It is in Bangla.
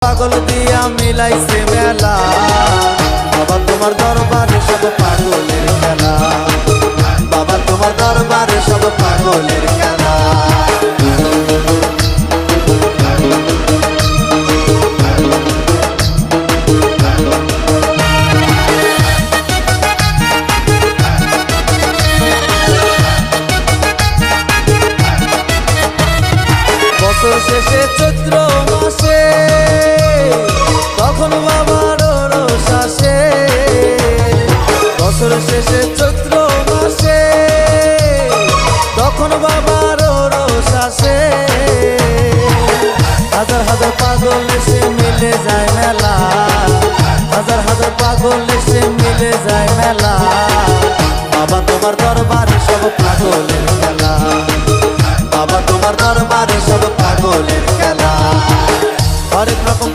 পাগল দিয়া মিলাইছে মেলা, বাবা তোমার দরবারে সব পাগলের খেলা, বাবা তোমার দরবারে সব পাগলের খেলা। বছর শেষে চৈত্র মাসে তখন বাবার রোষ আসে, বছর শেষে চৈত্র মাসে তখন বাবার রোষ আসে। হাজার হাজার পাগল এসে মিলে যায় মেলা, হাজার হাজার পাগল এসে মিলে যায় মেলা, বাবা তোমার দরবারে সব পাগলের